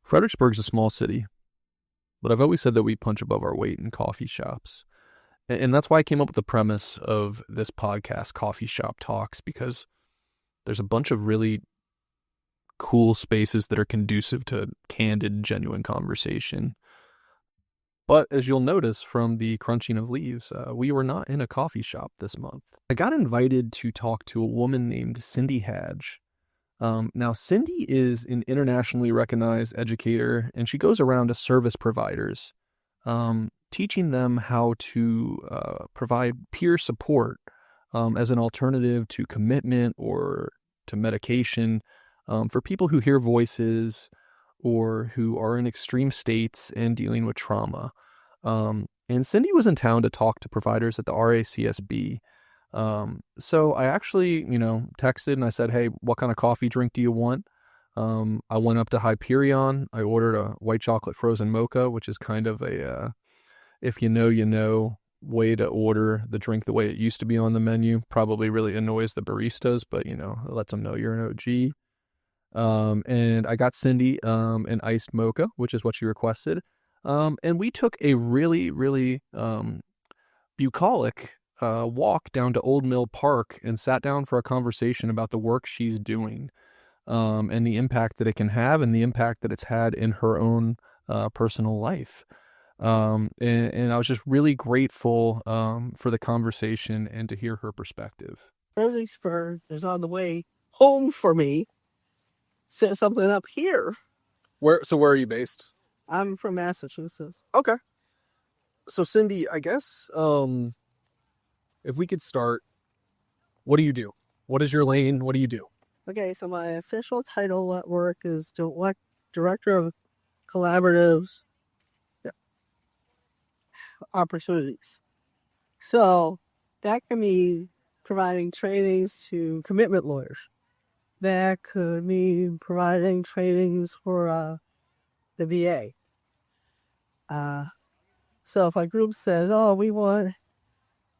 Fredericksburg's a small city, but I've always said that we punch above our weight in coffee shops. And that's why I came up with the premise of this podcast, Coffee Shop Talks, because there's a bunch of really cool spaces that are conducive to candid, genuine conversation. But as you'll notice from the crunching of leaves, we were not in a coffee shop this month. I got invited to talk to a woman named Marty Hadge. Now, Cindy is an internationally recognized educator, and she goes around to service providers, teaching them how to provide peer support as an alternative to commitment or to medication for people who hear voices or who are in extreme states and dealing with trauma. And Cindy was in town to talk to providers at the RACSB. So I actually, texted and I said, hey, what kind of coffee drink do you want? I went up to Hyperion. I ordered a white chocolate frozen mocha, which is kind of a, if you know, way to order the drink the way it used to be on the menu. Probably really annoys the baristas, but it lets them know you're an OG. And I got Cindy, an iced mocha, which is what she requested. And we took a really, really, bucolic walk down to Old Mill Park and sat down for a conversation about the work she's doing, and the impact that it can have and the impact that it's had in her own personal life. And I was just really grateful for the conversation and to hear her perspective. Fredericksburg is on the way home for me. Set something up here. Where are you based? I'm from Massachusetts. Okay. So Cindy, I guess if we could start, what do you do? What is your lane? What do you do? Okay, so my official title at work is Director of Collaborative Opportunities. So that can be providing trainings to commitment lawyers. That could mean providing trainings for the VA. So if a group says, we want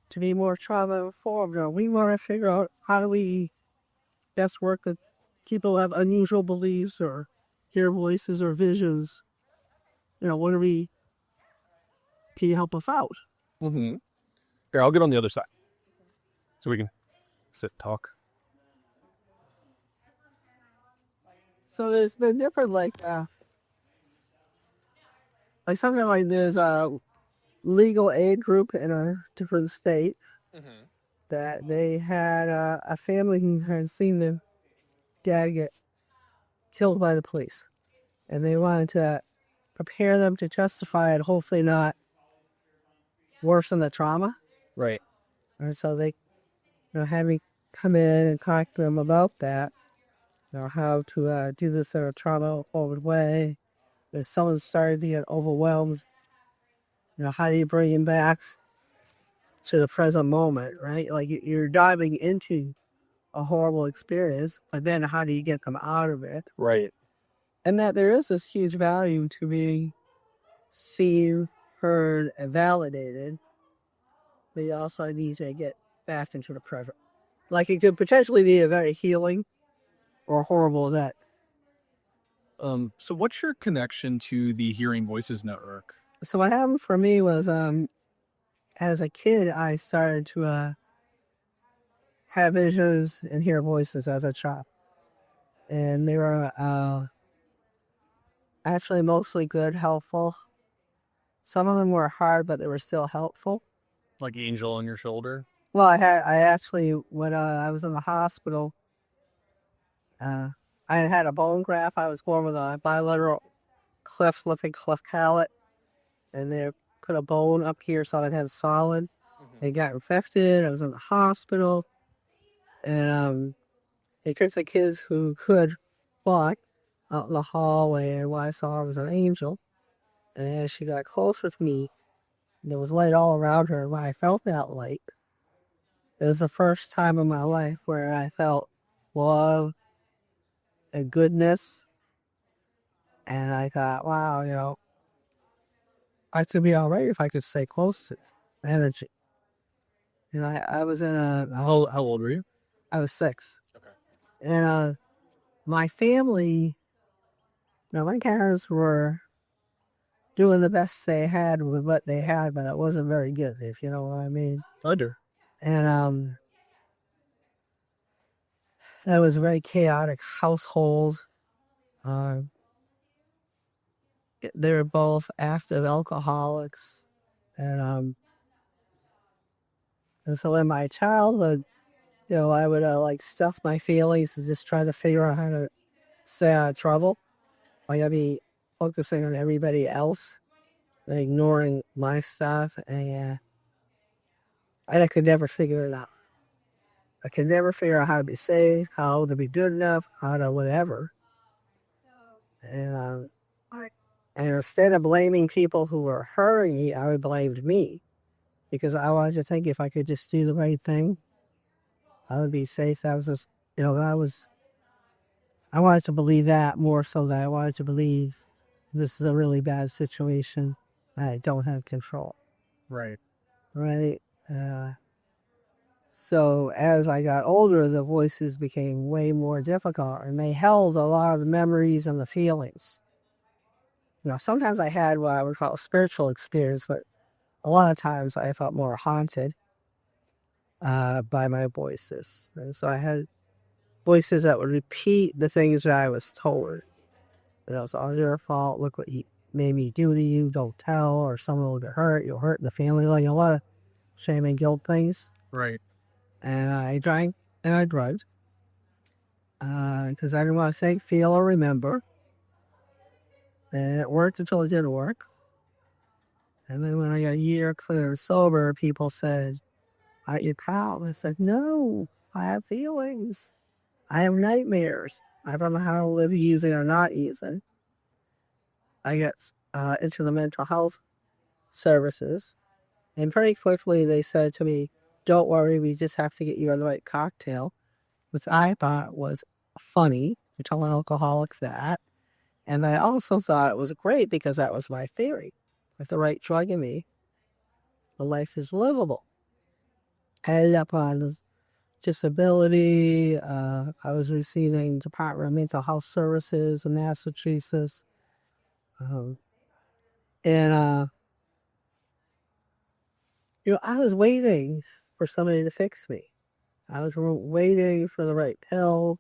to be more trauma informed, or we want to figure out how do we best work with people who have unusual beliefs or hear voices or visions, what do we, can you help us out? Mm-hmm. Here, I'll get on the other side so we can sit and talk. So there's been different, something like there's a legal aid group in a different state that they had a family who had seen their dad get killed by the police. And they wanted to prepare them to testify and hopefully not worsen the trauma. Right. And so they had me come in and talk to them about that. How to do this in a trauma-forward way. If someone started to get overwhelmed, how do you bring him back to the present moment, right? Like you're diving into a horrible experience, but then how do you get them out of it? Right. And that there is this huge value to being seen, heard, and validated, but you also need to get back into the present. Like it could potentially be a very healing or horrible event. So what's your connection to the Hearing Voices Network? So what happened for me was, as a kid, I started to have visions and hear voices as a child. And they were actually mostly good, helpful. Some of them were hard, but they were still helpful. Like angel on your shoulder? Well, I actually, when I was in the hospital, I had a bone graft. I was born with a bilateral lip and cleft palate, and they put a bone up here so I'd have solid. It got infected. I was in the hospital, and they took the kids who could walk out in the hallway, and what I saw was an angel. And as she got close with me, there was light all around her. When I felt that light, it was the first time in my life where I felt love and goodness. And I thought, wow, I could be all right if I could stay close to energy. And I was in How old were you? I was 6. Okay. And my family Now, my parents were doing the best they had with what they had, but it wasn't very good, if you know what I mean. Under. And it was a very chaotic household. Uh, they were both active alcoholics. And so in my childhood, I would like stuff my feelings and just try to figure out how to stay out of trouble. Like I'd be focusing on everybody else, and ignoring my stuff, and I could never figure it out. I could never figure out how to be safe, how to be good enough, how to whatever. And and instead of blaming people who were hurting me, I would blame me, because I wanted to think if I could just do the right thing, I would be safe. That was just, I wanted to believe that more so than I wanted to believe this is a really bad situation. I don't have control. Right. Right. So as I got older, the voices became way more difficult, and they held a lot of the memories and the feelings. Sometimes I had what I would call a spiritual experience, but a lot of times I felt more haunted by my voices. And so I had voices that would repeat the things that I was told. It's all your fault. Look what he made me do to you. Don't tell, or someone will get hurt. You'll hurt the family. Like a lot of shame and guilt things. Right. And I drank and I drugged because I didn't want to think, feel, or remember. And it worked until it didn't work. And then when I got a year clear and sober, people said, "Aren't you proud?" I said, "No, I have feelings. I have nightmares. I don't know how to live using or not using." I got into the mental health services. And pretty quickly they said to me, "Don't worry, we just have to get you on the right cocktail," which I thought was funny to tell an alcoholic that. And I also thought it was great because that was my theory. With the right drug in me, the life is livable. I ended up on disability. I was receiving Department of Mental Health Services in Massachusetts. And I was waiting for somebody to fix me. I was waiting for the right pill.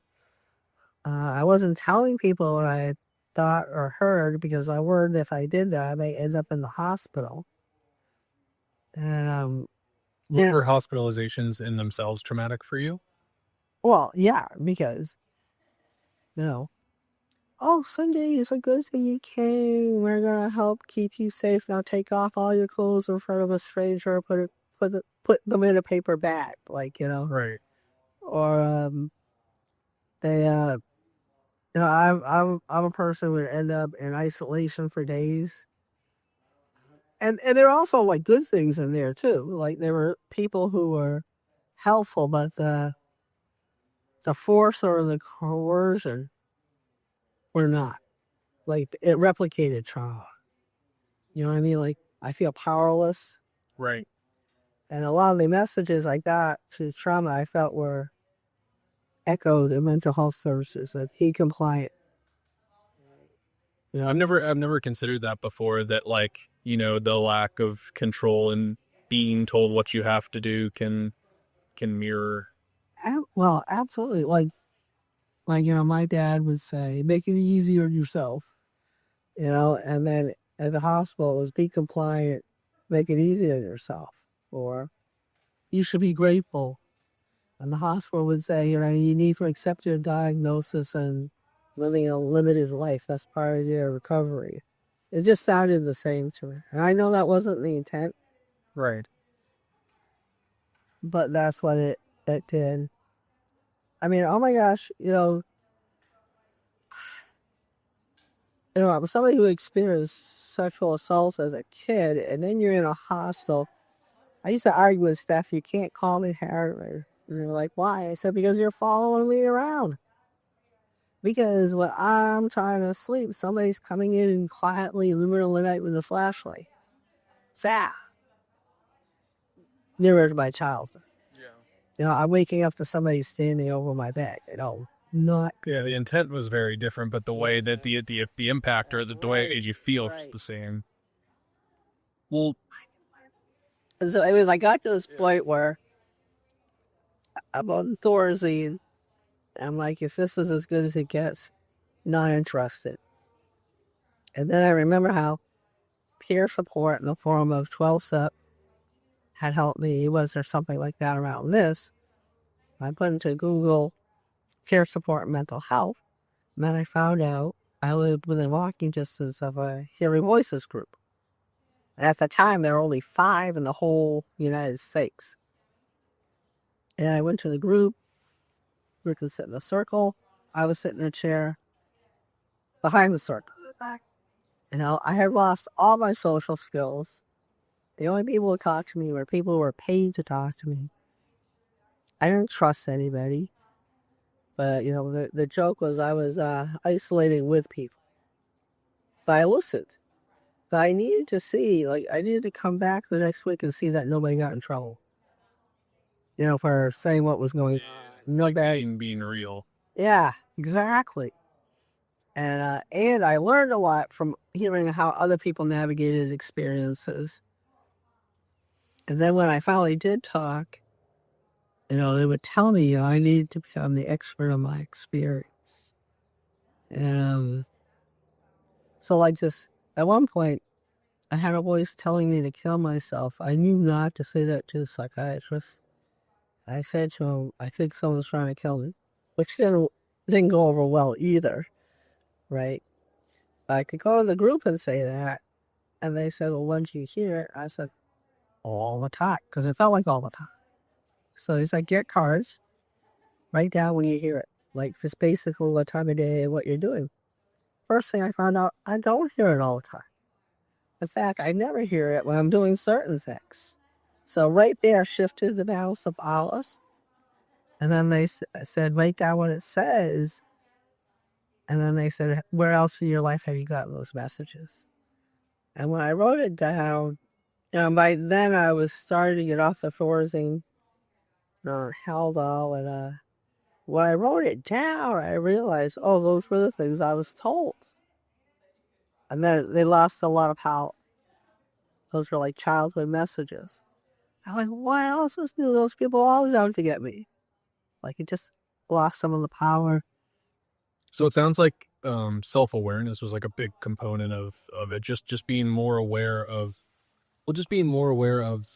I wasn't telling people what I thought or heard, because I worried if I did that, I may end up in the hospital. And Were hospitalizations in themselves traumatic for you? well, yeah, because oh, Sunday is a good thing you came. We're gonna help keep you safe. Now take off all your clothes in front of a stranger. Put them in a paper bag, Right. Or they I'm a person who would end up in isolation for days. And there are also like good things in there too. Like there were people who were helpful, but the force or the coercion were not. Like it replicated trauma. You know what I mean? Like I feel powerless. Right. And a lot of the messages I got to trauma I felt were echoed in mental health services, that be compliant. Yeah, I've never considered that before, that the lack of control and being told what you have to do can mirror. Well, absolutely. Like my dad would say, "Make it easier on yourself." And then at the hospital it was, "Be compliant, make it easy on yourself," or "You should be grateful." And the hospital would say, "You need to accept your diagnosis and living a limited life. That's part of your recovery." It just sounded the same to me. And I know that wasn't the intent, Right. but that's what it did. I mean, oh my gosh, I'm somebody who experienced sexual assault as a kid, and then you're in a hostel. I used to argue with Steph, "You can't call me Harry." And they were like, "Why?" I said, "Because you're following me around. Because when I'm trying to sleep, somebody's coming in quietly in the middle of the night with a flashlight." That mirrored my childhood. Yeah. I'm waking up to somebody standing over my bed, not Yeah, the intent was very different, but the way that the impact or the way it made you feel was the same. Well, so it was. I got to this point where I'm on Thorazine. I'm like, if this is as good as it gets, not interested. And then I remember how peer support in the form of 12-step had helped me. Was there something like that around this? I put into Google peer support and mental health. And then I found out I lived within walking distance of a Hearing Voices group. And at the time, there were only 5 in the whole United States. And I went to the group. We could sit in a circle. I was sitting in a chair behind the circle. You know, I had lost all my social skills. The only people who talked to me were people who were paid to talk to me. I didn't trust anybody. But, you know, the joke was I was isolating with people. But I listened. So I needed to see, like, I needed to come back the next week and see that nobody got in trouble. You know, for saying what was going on. No bad. being real. Yeah, exactly. And I learned a lot from hearing how other people navigated experiences. And then when I finally did talk, you know, they would tell me, you know, I needed to become the expert of my experience. And so like just at one point, I had a voice telling me to kill myself. I knew not to say that to the psychiatrist. I said to him, I think someone's trying to kill me, which didn't go over well either, right? I could go to the group and say that, and they said, well, when did you hear it? I said, all the time, because it felt like all the time. So he said, get cards, write down when you hear it, like just basically what time of day and what you're doing. First thing I found out, I don't hear it all the time. In fact, I never hear it when I'm doing certain things. So right there shifted the balance of hours. And then they said, write down what it says. And then they said, where else in your life have you gotten those messages? And when I wrote it down, you know, by then I was starting to get off the Thorazine, Haldol, and when I wrote it down, I realized, oh, those were the things I was told. And then they lost a lot of power. Those were like childhood messages. I'm like, why else is new? Those people always out to get me. Like, it just lost some of the power. So it sounds like self-awareness was like a big component of it. Just being more aware of, just being more aware of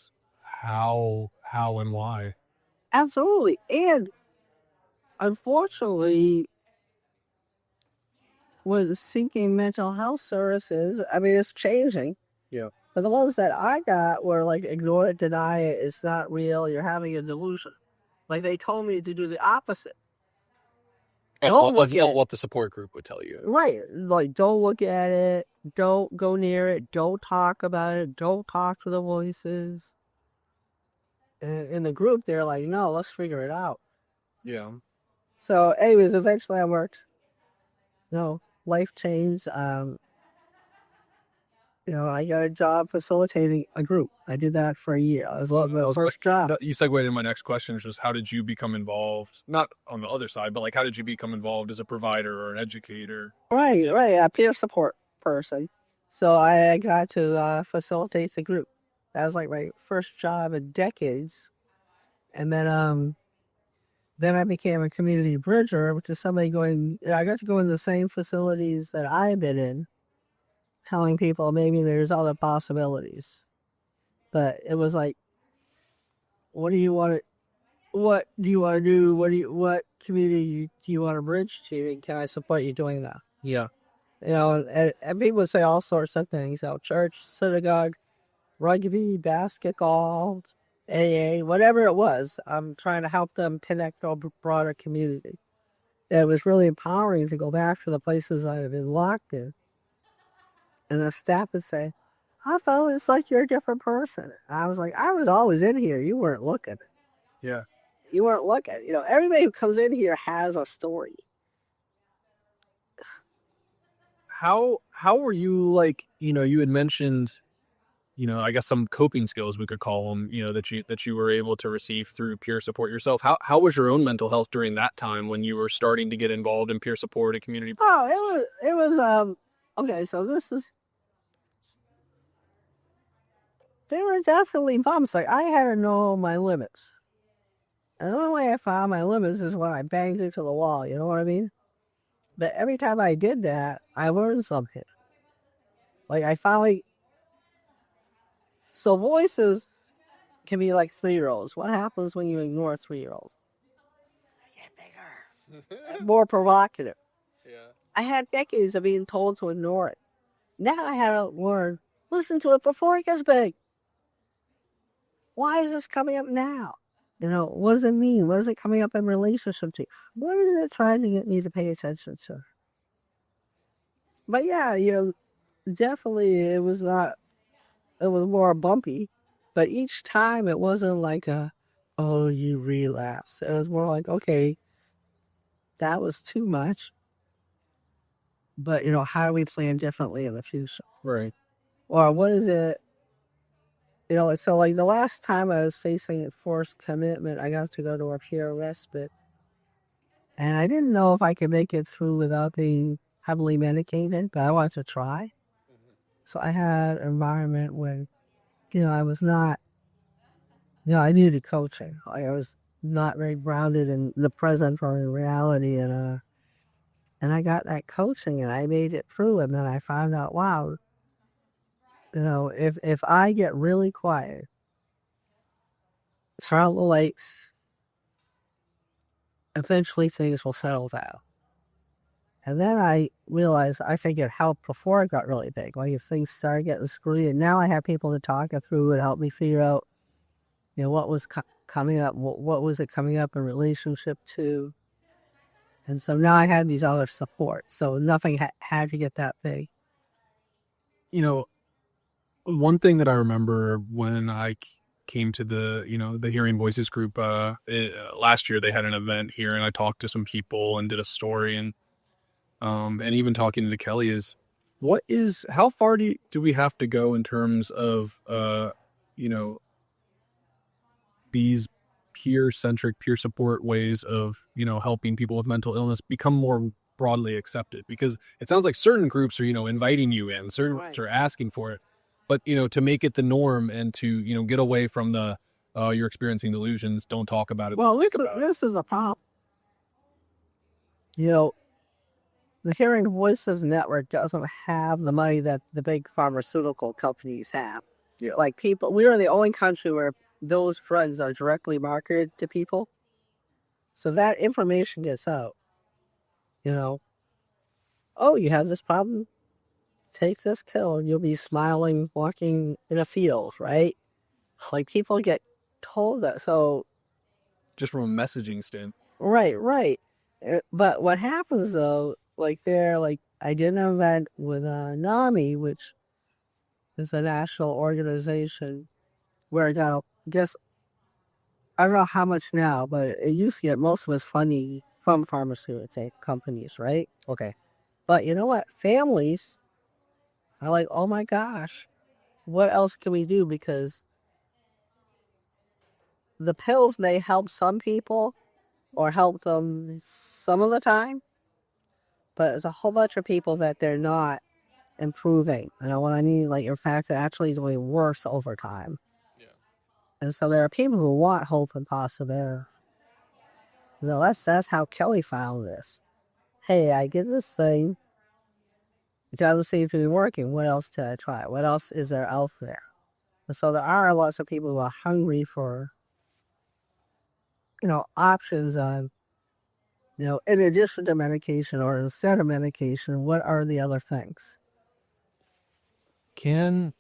how and why. Absolutely. And unfortunately, with seeking mental health services, I mean, it's changing. Yeah. But the ones that I got were like, ignore it, deny it, it's not real, you're having a delusion. Like, they told me to do the opposite. Don't look at what the support group would tell you. Right. Like, don't look at it, don't go near it, don't talk about it, don't talk to the voices. And in the group, they're like, no, let's figure it out. Yeah. So, anyways, eventually I worked. You know, life changed. You know, I got a job facilitating a group. I did that for a year. I was my first job. You segued into my next question, which was how did you become involved? Not on the other side, but like how did you become involved as a provider or an educator? Right, a peer support person. So I got to facilitate the group. That was like my first job in decades. And then I became a community bridger, which is somebody going. I got to go in the same facilities that I've been in, telling people maybe there's other possibilities. But it was like, what do you want to? What do you want to do? What community do you want to bridge to? And can I support you doing that? Yeah. You know, and people say all sorts of things. You know, church, synagogue, rugby, basketball, AA, whatever it was. I'm trying to help them connect to a broader community. And it was really empowering to go back to the places I've been locked in. And the staff would say, I felt it's like you're a different person. I was like, I was always in here. You weren't looking. Yeah. You weren't looking. You know, everybody who comes in here has a story. How were you, like, you know, you had mentioned I guess some coping skills we could call them, that you were able to receive through peer support yourself. How was your own mental health during that time when you were starting to get involved in peer support and community? Oh, it was okay. So there were definitely bumps. Like I had to know my limits. And the only way I found my limits is when I banged into the wall. You know what I mean? But every time I did that, I learned something. Like I finally. So voices can be like 3-year-olds. What happens when you ignore 3-year-olds? They get bigger, more provocative. Yeah. I had decades of being told to ignore it. Now I had to learn, listen to it before it gets big. Why is this coming up now? What does it mean? What is it coming up in relationship to? What is it trying to get me to pay attention to? But yeah, definitely it was more bumpy. But each time it wasn't like oh, you relapse. It was more like, okay, that was too much. But, how do we plan differently in the future? Right. Or what is it? So like the last time I was facing forced commitment, I got to go to a peer respite. And I didn't know if I could make it through without being heavily medicated, but I wanted to try. So I had an environment where, I was not, I needed coaching. Like I was not very grounded in the present or in reality. And I got that coaching and I made it through. And then I found out, wow, if I get really quiet, turn out the lights, eventually things will settle down. And then I realized I think it helped before it got really big. Like if things started getting screwy, and now I have people to talk it through and help me figure out, what was coming up, what was it coming up in relationship to. And so now I had these other supports. So nothing had to get that big. One thing that I remember when I came to the Hearing Voices group last year, they had an event here, and I talked to some people and did a story, and even talking to Kelly is, how far do we have to go in terms of these peer-centric, peer support ways of helping people with mental illness become more broadly accepted? Because it sounds like certain groups are inviting you in, certain groups are asking for it, but to make it the norm and to get away from the you're experiencing delusions, don't talk about it. Well, this is a problem. The Hearing Voices Network doesn't have the money that the big pharmaceutical companies have. Yeah. Like we are the only country where those drugs are directly marketed to people. So that information gets out. Oh, you have this problem? Take this pill and you'll be smiling walking in a field, right? Like people get told that. So just from a messaging stand. Right. But what happens though, I did an event with NAMI, which is a national organization where now, I don't know how much now, but it used to get most of its funding from pharmaceutical companies, right? Okay. But you know what? Families are like, oh my gosh, what else can we do? Because the pills may help some people or help them some of the time, but there's a whole bunch of people that they're not improving. What I mean, in fact, it actually is going worse over time. Yeah. And so there are people who want hope and possibility. That's how Kelly found this. Hey, I get this thing. It doesn't seem to be working. What else did I try? What else is there out there? And so there are lots of people who are hungry for, options on, in addition to medication or instead of medication, what are the other things? Can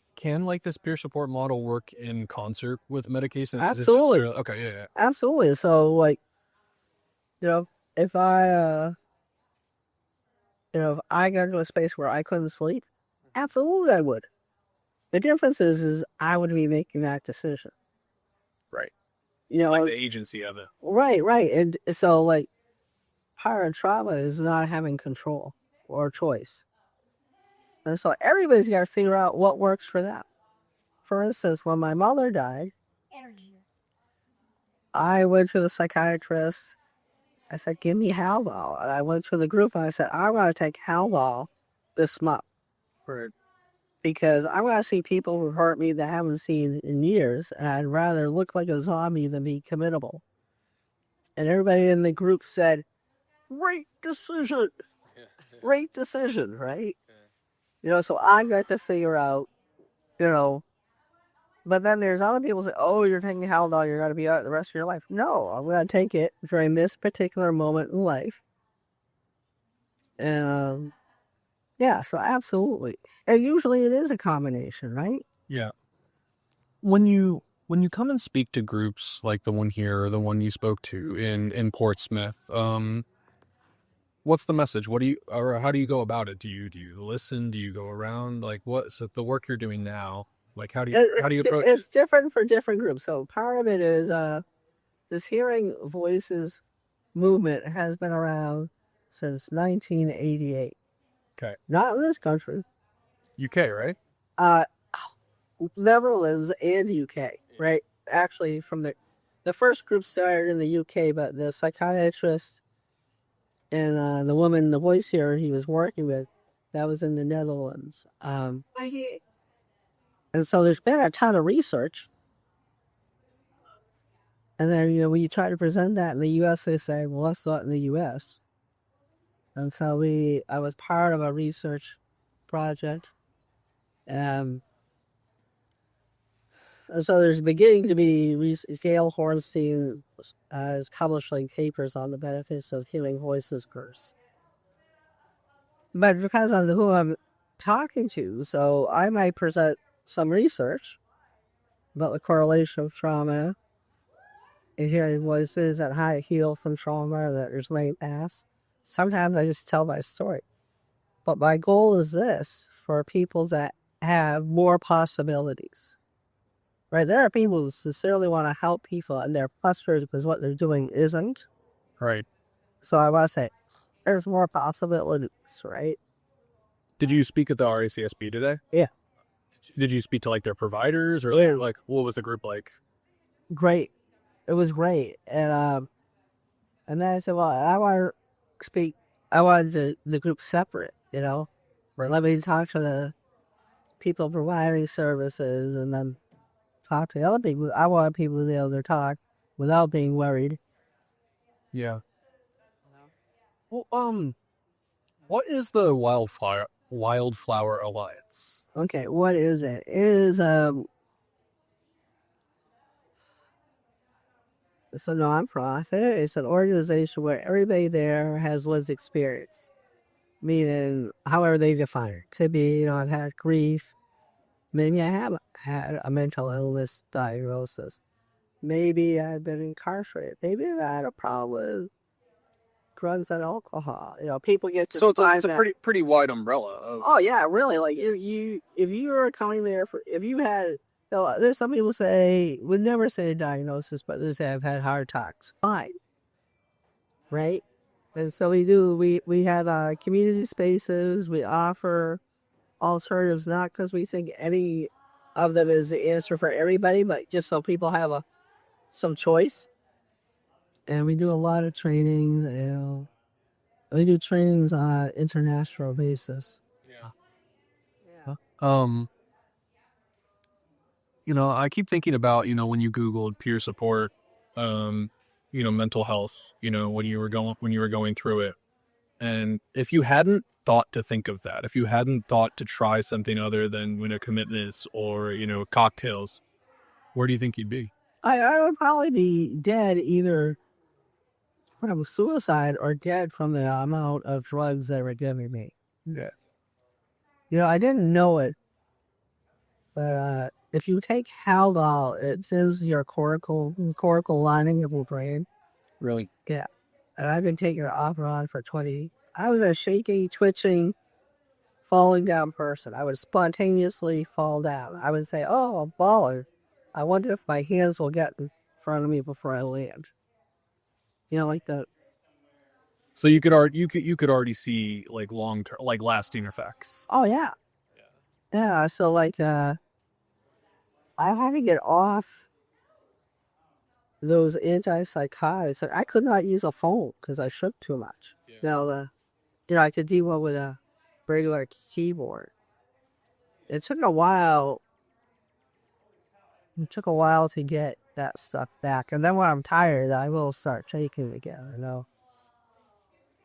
this peer support model work in concert with medication? Absolutely. Okay, yeah. Absolutely. So if I if I got into a space where I couldn't sleep, absolutely I would. The difference is I would be making that decision. Right. It's like the agency of it. Right. And so part of trauma is not having control or choice. And so everybody's got to figure out what works for them. for instance, when my mother died, I went to the psychiatrist. I said, give me Haldol. And I went to the group and I said, I want to take Haldol this month. Because I want to see people who hurt me that I haven't seen in years. And I'd rather look like a zombie than be committable. And everybody in the group said, great decision. Great decision, right? So I got to figure out, but then there's other people say, oh, you're taking Haldol, you're going to be out the rest of your life. No, I'm going to take it during this particular moment in life. And yeah, so absolutely. And usually it is a combination, right? Yeah. When you come and speak to groups like the one here or the one you spoke to in Portsmouth, what's the message? How do you go about it? Do you listen? Do you go around? Like so the work you're doing now, like how do you approach it? It's different for different groups. So part of it is this hearing voices movement has been around since 1988. Okay. Not in this country. UK, right? Netherlands and UK, right? Actually, from the first group started in the UK, but the psychiatrist and the voice hearer he was working with, that was in the Netherlands. And so there's been a ton of research. And then, when you try to present that in the US, they say, well, let's do it in the US. And so I was part of a research project. And so there's beginning to be, Gail Hornstein is publishing papers on the benefits of hearing voices curse. But it depends on who I'm talking to. So I might present some research about the correlation of trauma and hearing voices and how to heal from trauma that there's late past. Sometimes I just tell my story. But my goal is this, for people that have more possibilities. Right? There are people who sincerely want to help people and they're frustrated because what they're doing isn't. Right. So I want to say, there's more possibilities, right? Did you speak at the RACSB today? Yeah. Did you speak to like their providers or like what was the group like? Great. It was great. And then I said, well, I want to speak, I wanted the group separate, or let me talk to the people providing services and then talk to the other people. I want people to be able to talk without being worried. Yeah. Well, what is the Wildflower Alliance? Okay, what is it? It is it's a nonprofit. It's an organization where everybody there has lived experience, meaning however they define it. Could be, I've had grief. Maybe I have had a mental illness diagnosis. Maybe I've been incarcerated. Maybe I had a problem with drugs and alcohol. People get to so it's a pretty wide umbrella. Oh yeah, really. Like if you were coming there if you had, there's some people would never say a diagnosis, but they say I've had heart attacks. Fine, right? And so we have community spaces. We offer alternatives, not because we think any of them is the answer for everybody, but just so people have some choice. And we do a lot of trainings. We do trainings on an international basis. Yeah. I keep thinking about, when you Googled peer support, mental health, when you were going through it. And if you hadn't thought to think of that, if you hadn't thought to try something other than commitments or, cocktails, where do you think you'd be? I would probably be dead either from suicide or dead from the amount of drugs that were giving me. Yeah. I didn't know it, but if you take Haldol, it says your cortical lining of your brain. Really? Yeah. And I've been taking it off and on for 20. I was a shaky, twitching, falling down person. I would spontaneously fall down. I would say, oh, a baller. I wonder if my hands will get in front of me before I land. Like that. So you could already see like long term, like lasting effects. Oh yeah. Yeah. So I had to get off those antipsychotics. I could not use a phone because I shook too much. Now, I could do one with a regular keyboard. It took a while. It took a while to get that stuff back. And then when I'm tired, I will start shaking again,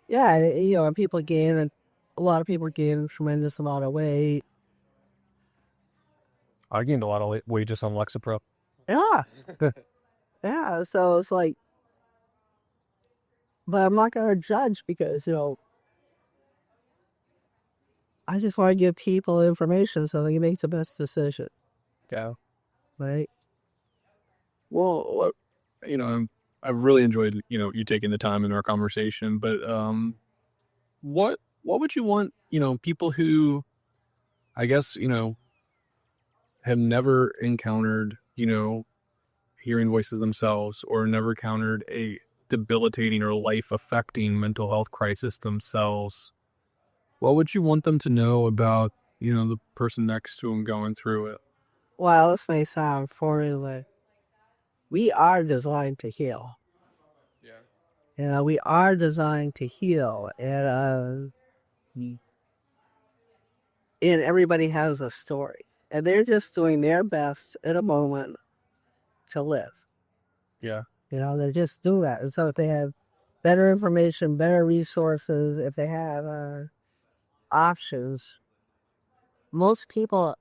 Yeah, and people gain, a lot of people gain a tremendous amount of weight. I gained a lot of weight just on Lexapro. Yeah. Yeah, so it's like, but I'm not going to judge because, I just want to give people information so they can make the best decision. Yeah. Right? Well, I've really enjoyed, you taking the time in our conversation, but what would you want, people who, I guess, have never encountered, hearing voices themselves or never encountered a debilitating or life-affecting mental health crisis themselves, what would you want them to know about, the person next to them going through it? Well, this may sound foreign. We are designed to heal. Yeah. We are designed to heal. And everybody has a story. And they're just doing their best in a moment to live. Yeah. They just do that. And so if they have better information, better resources, if they have options, most people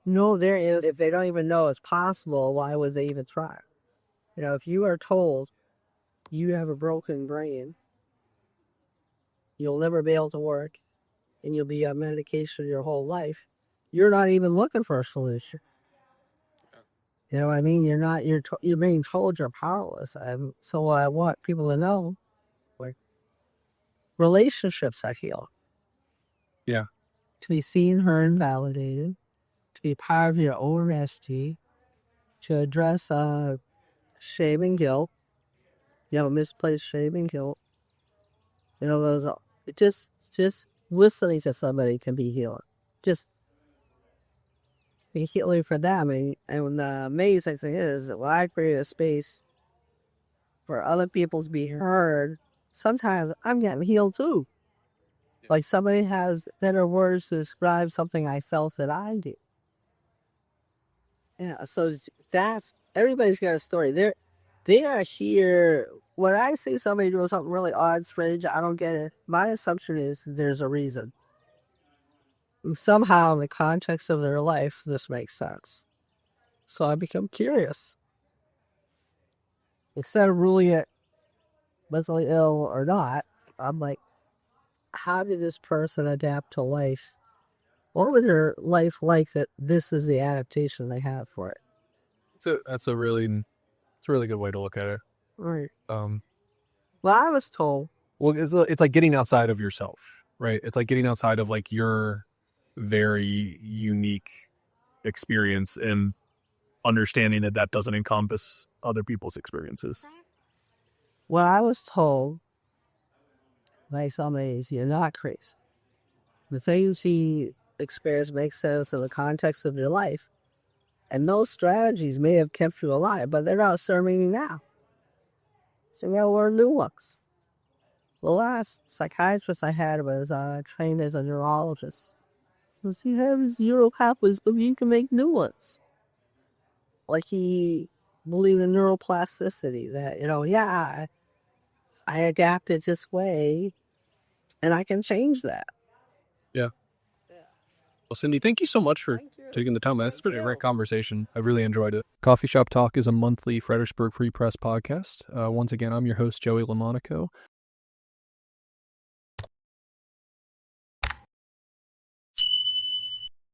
know there is. If they don't even know it's possible, why would they even try? If you are told you have a broken brain, you'll never be able to work, and you'll be on medication your whole life, you're not even looking for a solution. You know what I mean? You're being told you're powerless. So I want people to know, relationships are healed. Yeah. To be seen, heard, and validated, to be part of your own rescue, to address shame and guilt. You have a misplaced shame and guilt. Those just listening to somebody can be healing. Just be healing for them. And the amazing thing is that when I create a space for other people to be heard, sometimes I'm getting healed too. Like somebody has better words to describe something I felt that I did. Yeah, so everybody's got a story. They are here. When I see somebody doing something really odd, strange, I don't get it. My assumption is there's a reason. Somehow, in the context of their life, this makes sense. So I become curious. Instead of ruling it mentally ill or not, I'm like, how did this person adapt to life? What was their life like that this is the adaptation they have for it? That's a really good way to look at it. Right. Well, I was told. Well, it's like getting outside of yourself, right? It's like getting outside of like your very unique experience and understanding that doesn't encompass other people's experiences. Well, I was told by somebody, you're not crazy. The things you experience make sense in the context of your life. And those strategies may have kept you alive, but they're not serving you now. So you gotta learn new ones. The last psychiatrist I had was trained as a neurologist. Because he has zero pathways, but you can make new ones. Like he believed in neuroplasticity, that, I adapted this way, and I can change that. Yeah. Well, Cindy, thank you so much for taking the time. That's been a great conversation. I really enjoyed it. Coffee Shop Talk is a monthly Fredericksburg Free Press podcast. Once again, I'm your host, Joey LeMonaco.